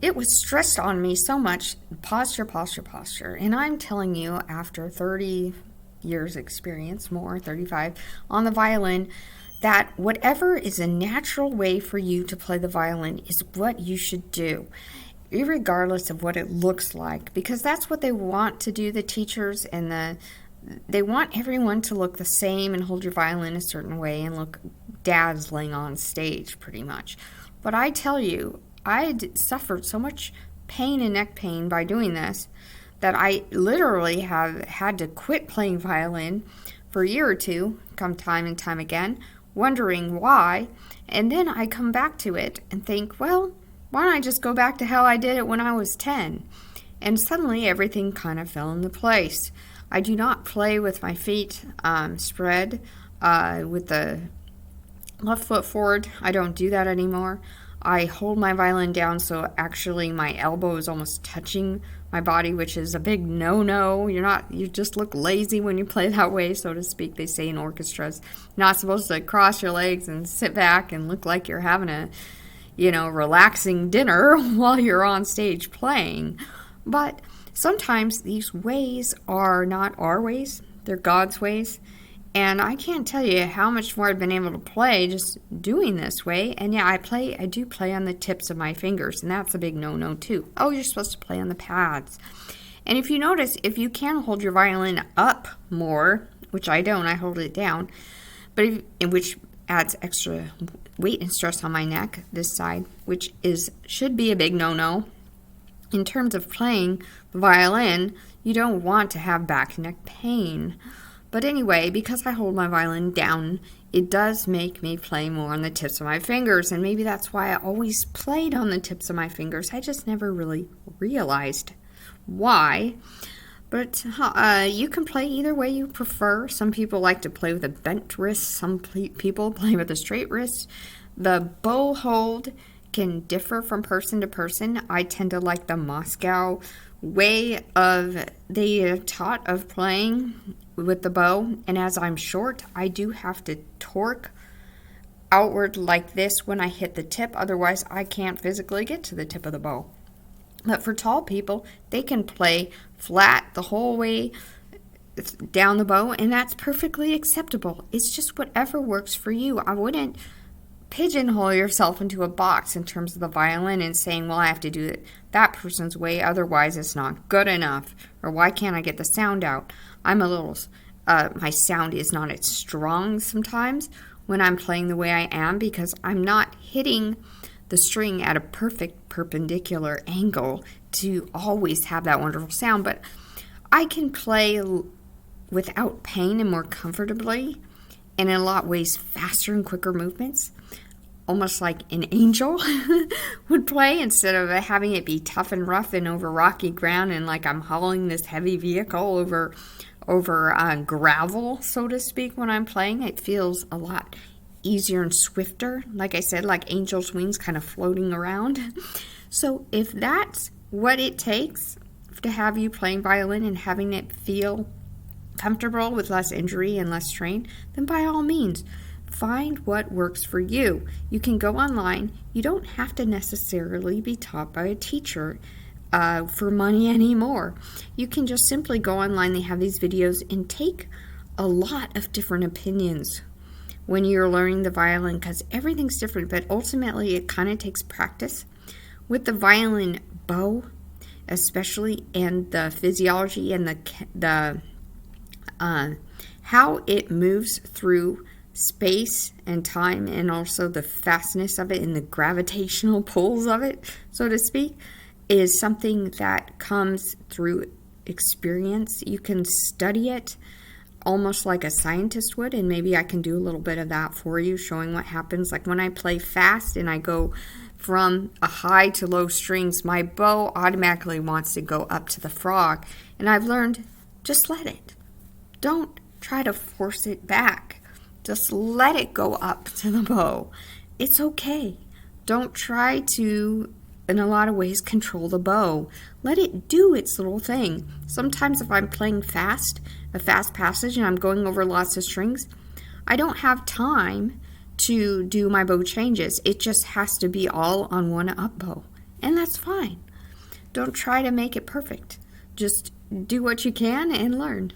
it was stressed on me so much, posture, posture, posture. And I'm telling you, after 30 years experience, more, 35, on the violin, that whatever is a natural way for you to play the violin is what you should do, regardless of what it looks like, because that's what they want to do, the teachers, and they want everyone to look the same and hold your violin a certain way and look dazzling on stage, pretty much. But I tell you, suffered so much pain and neck pain by doing this that I literally have had to quit playing violin for a year or two, come time and time again, wondering why. And then I come back to it and think, well, why don't I just go back to how I did it when I was 10? And suddenly everything kind of fell into place. I do not play with my feet spread with the left foot forward. I don't do that anymore. I hold my violin down so actually my elbow is almost touching my body, which is a big no-no. You just look lazy when you play that way, so to speak. They say in orchestras, you're not supposed to cross your legs and sit back and look like you're having a, relaxing dinner while you're on stage playing. But sometimes these ways are not our ways, they're God's ways. And I can't tell you how much more I've been able to play just doing this way. And yeah, I do play on the tips of my fingers, and that's a big no-no too. Oh, you're supposed to play on the pads. And if you notice, if you can hold your violin up more, which I don't, I hold it down, which adds extra weight and stress on my neck, this side, which should be a big no-no. In terms of playing the violin, you don't want to have back and neck pain. But anyway, because I hold my violin down, it does make me play more on the tips of my fingers, and maybe that's why I always played on the tips of my fingers. I just never really realized why. But you can play either way you prefer. Some people like to play with a bent wrist. Some people play with a straight wrist. The bow hold can differ from person to person. I tend to like the Moscow way they taught of playing with the bow, and as I'm short, I do have to torque outward like this when I hit the tip, otherwise I can't physically get to the tip of the bow. But for tall people, they can play flat the whole way down the bow, and that's perfectly acceptable. It's just whatever works for you. I wouldn't pigeonhole yourself into a box in terms of the violin and saying, well, I have to do it that person's way, otherwise it's not good enough, or why can't I get the sound out? My sound is not as strong sometimes when I'm playing the way I am, because I'm not hitting the string at a perfect perpendicular angle to always have that wonderful sound. But I can play without pain and more comfortably, and in a lot of ways faster and quicker movements, almost like an angel would play, instead of having it be tough and rough and over rocky ground and like I'm hauling this heavy vehicle over gravel, so to speak. When I'm playing, it feels a lot easier and swifter, like I said, like angel's wings kind of floating around. So if that's what it takes to have you playing violin and having it feel comfortable with less injury and less strain, then by all means, find what works for you. You can go online. You don't have to necessarily be taught by a teacher for money anymore. You can just simply go online. They have these videos and take a lot of different opinions when you're learning the violin, because everything's different, but ultimately it kind of takes practice. With the violin bow, especially, and the physiology and the how it moves through space and time, and also the fastness of it and the gravitational pulls of it, so to speak, is something that comes through experience. You can study it almost like a scientist would, and maybe I can do a little bit of that for you, showing what happens. Like when I play fast and I go from a high to low strings, my bow automatically wants to go up to the frog, and I've learned, just let it. Don't try to force it back. Just let it go up to the bow. It's okay. Don't try to, in a lot of ways, control the bow. Let it do its little thing. Sometimes if I'm playing fast, a fast passage, and I'm going over lots of strings, I don't have time to do my bow changes. It just has to be all on one up bow. And that's fine. Don't try to make it perfect. Just do what you can and learn.